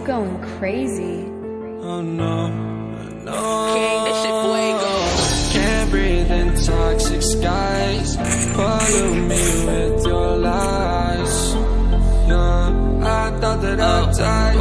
going crazy. Oh no, no. King, that shit fuego. Can't breathe in toxic skies. Pollute me with your lies. Yeah, I thought that I'd die.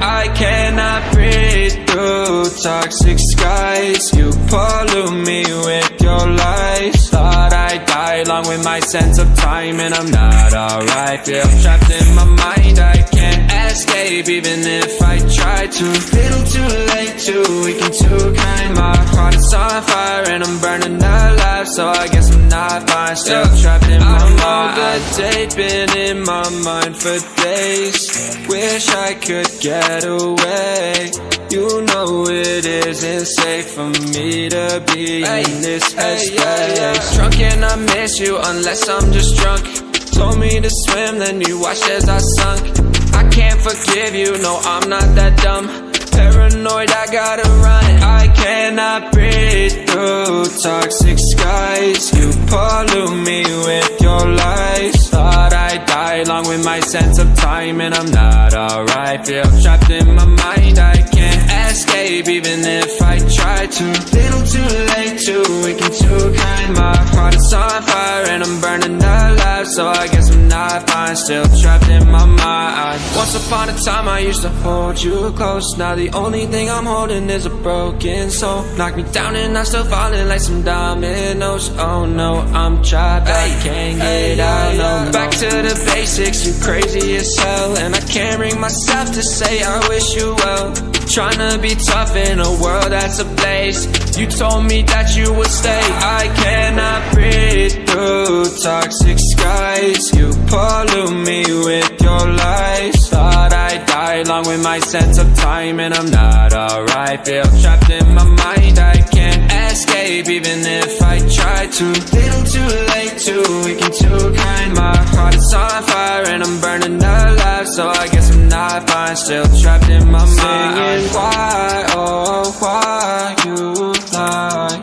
I cannot breathe through toxic skies. You pollute me with your lies. Thought I'd die along with my sense of time, and I'm not alright. Feel trapped in my mind, I can't escape even if I try to. Little too late, too weak and too kind. My heart is on fire and I'm burning alive, so I guess I'm not fine. Still trapped in my mind. All the day been in my mind for days. Wish I could get away. You know it isn't safe for me to be in this headspace. Drunk and I miss you unless I'm just drunk. Told me to swim, then you watched as I sunk. I can't forgive you, no I'm not that dumb. Paranoid, I gotta run. I cannot breathe through toxic skies. You pollute me with your lies. Thought I'd die along with my sense of time, and I'm not alright. Feel trapped in my mind, I can't escape even if I try to. Little too late, too weak and too kind. My heart is on fire and I'm burning alive, so I guess I'm not fine. Still trapped in my mind. Once upon a time I used to hold you close. Now the only thing I'm holding is a broken soul. Knock me down and I'm still falling like some dominoes. Oh no, I'm trapped, I can't get out, no. Back to the basics, you crazy as hell, and I can't bring myself to say I wish you well. Tryna be tough in a world that's ablaze. You told me that you would stay. I cannot breathe through toxic skies. You pollute me with your lies. Thought I'd die along with my sense of time, and I'm not alright. Feel trapped in my mind, I can't escape even if I try to. Little too late, too weak and too kind. My heart is on fire and I'm burning alive, so I guess I'm not fine. Still trapped in my mind. Why, oh why you lie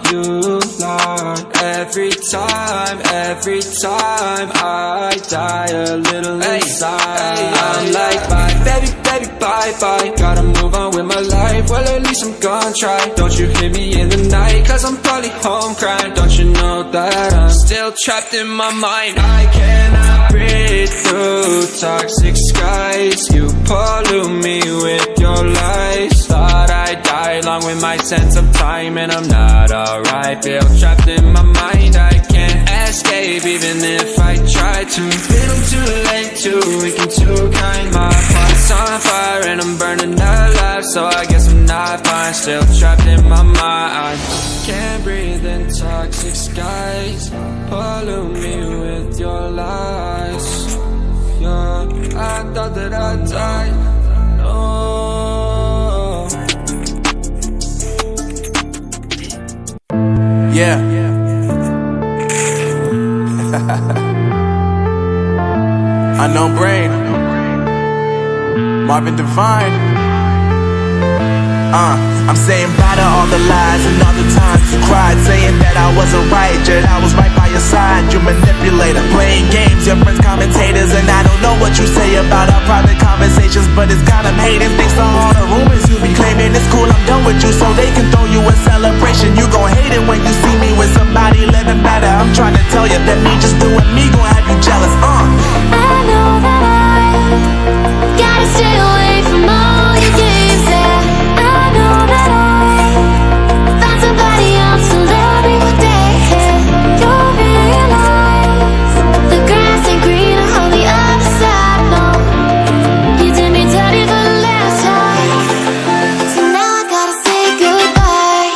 every time I die a little inside. I'm like bye, baby, bye. Gotta move on with my life, well at least I'm gonna try. Don't you hear me in the night, cause I'm probably home crying. Don't you know that I'm still trapped in my mind. I cannot breathe through toxic skies. You pollute me with your lies. Thought I'd die along with my sense of time, and I'm not alright. Feel trapped in my mind, I can't escape even if I try to. Little too late, too weak and too kind. My heart's on fire and I'm burning alive, so I guess I'm not fine. Still trapped in my mind. Can't breathe in toxic skies. Pollute me with your lies. Yeah, I thought that I'd die. No. Yeah. Unknown Brain, Marvin Divine. I'm saying bye to all the lies and all the times you cried, saying that I wasn't right, yet I was right by your side. You manipulator, playing games, your friends commentators, and I don't know what you say about our private conversations, but it's got them hating. Thanks to all the rumors you be claiming, it's cool, I'm done with you, so they can throw you a celebration. You gon' hate it when you see me with somebody living better. I'm trying to tell you that me just doing me gon' have you jealous. I know that I gotta stay away from all your games, yeah. I know that I found somebody else to love me one day, yeah. You'll realize the grass ain't greener on the other side, no. You did me dirty for the last time, so now I gotta say goodbye.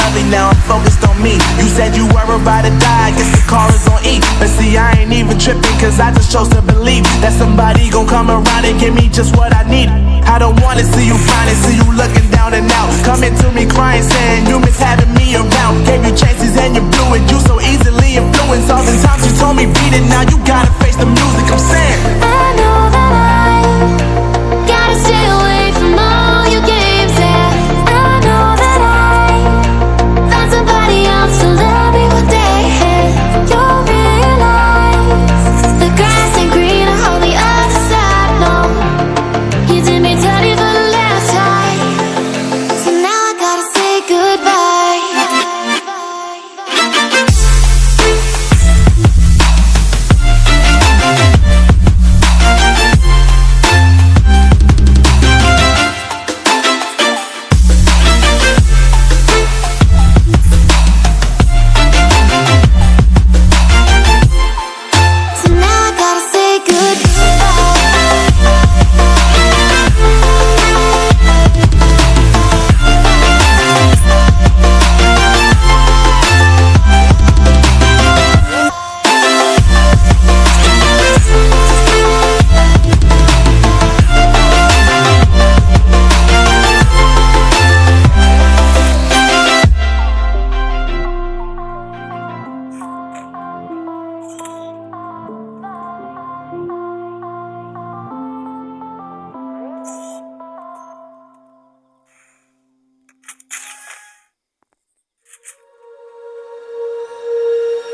lovely, now I'm focused on me. You said you were about to die, I guess the call is on E. But see, I ain't even tripping, cause I just chose to believe that somebody gon' come around and give me just what I need. I don't wanna see you finding, see you looking down and out, coming to me crying, saying you miss having me around. Gave you chances and you blew it, you so easily influenced. All the times you told me beat it, now you gotta face the music. I'm saying I know that I gotta stay away from all your games, yeah. I know that I found somebody else to love me one day. You'll realize the grass ain't greener on the other side, no. You did me dirty for the last time, so now I gotta say goodbye.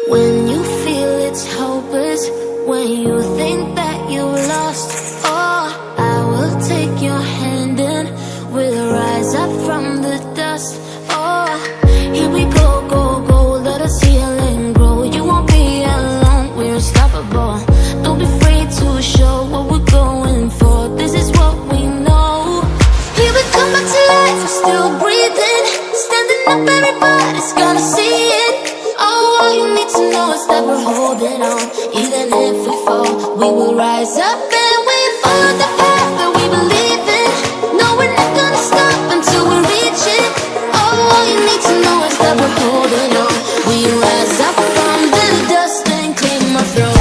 When you feel it's hopeless, when you think that you lost, oh, I will take your hand and we'll rise up from the dust. Oh, here we go, go, go, let us heal and grow. You won't be alone, we're unstoppable. Don't be afraid to show what we're going for. This is what we know. Here we come back to life, we're still breathing, standing up, everybody's gonna see it. Oh, all you need to know is that we're holding on. Even if we fall, we will rise up and we follow the path that we believe in. No, we're not gonna stop until we reach it. Oh, all you need to know is that we're holding on. We rise up from the dust and clean my throat.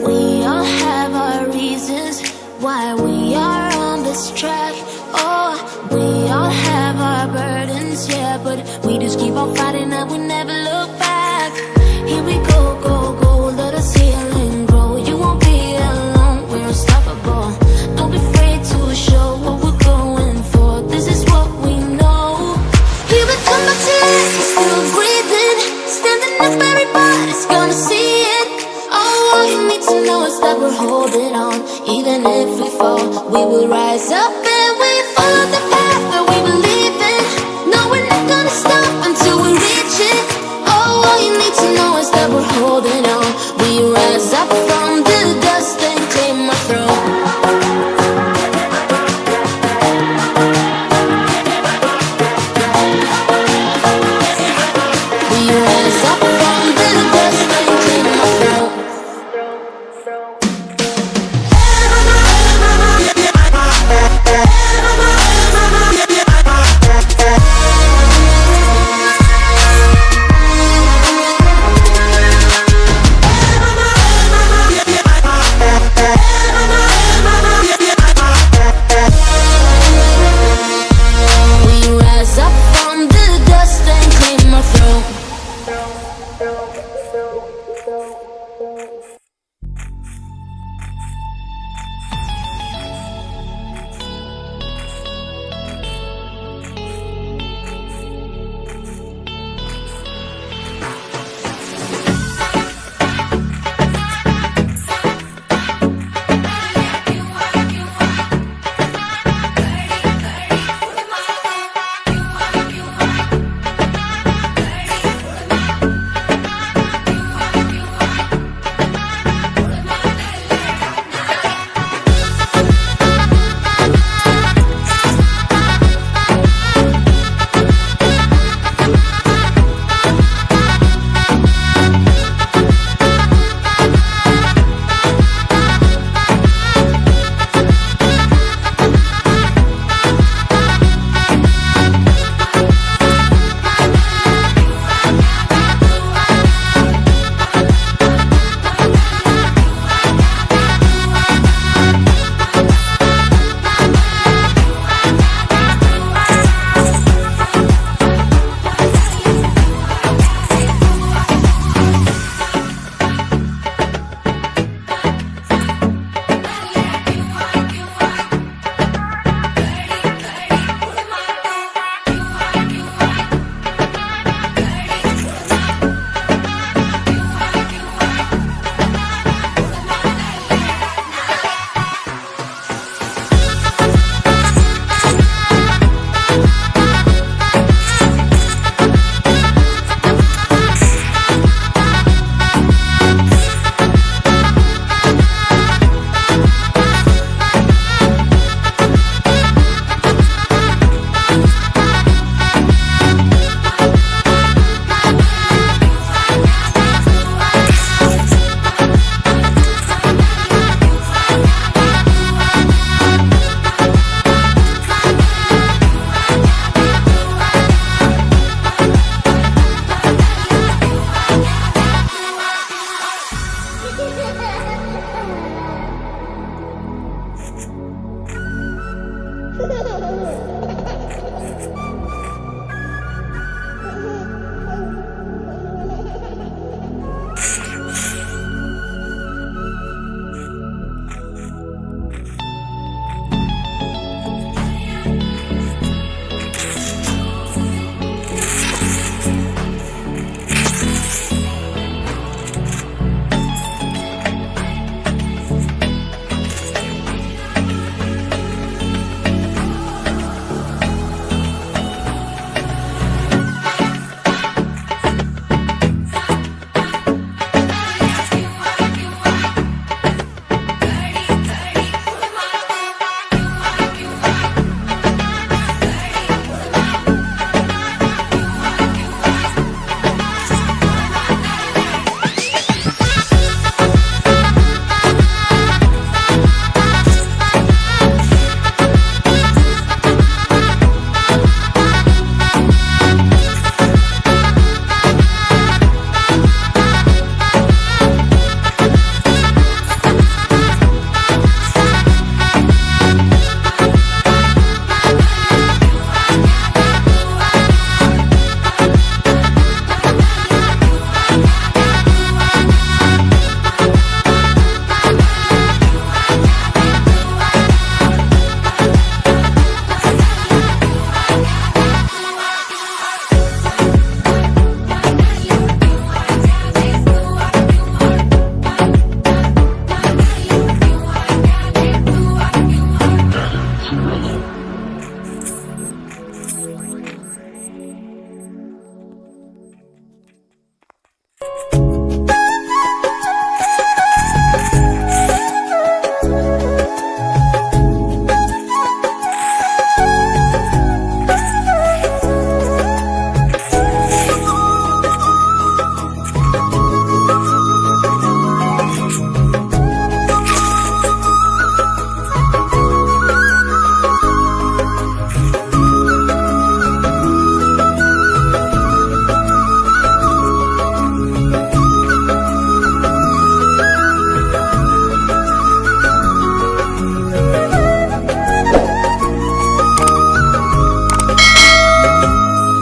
We all have our reasons why we are on this track. Oh, we all have our burdens, yeah, but we just keep on fighting and we never look back. Here we go, go, go, let us heal and grow. You won't be alone, we're unstoppable. Don't be afraid to show what we're going for. This is what we know. Here we come back to life, we're still breathing, standing up, everybody's gonna see it. All you need to know is that we're holding on. Even if we fall, we will rise up.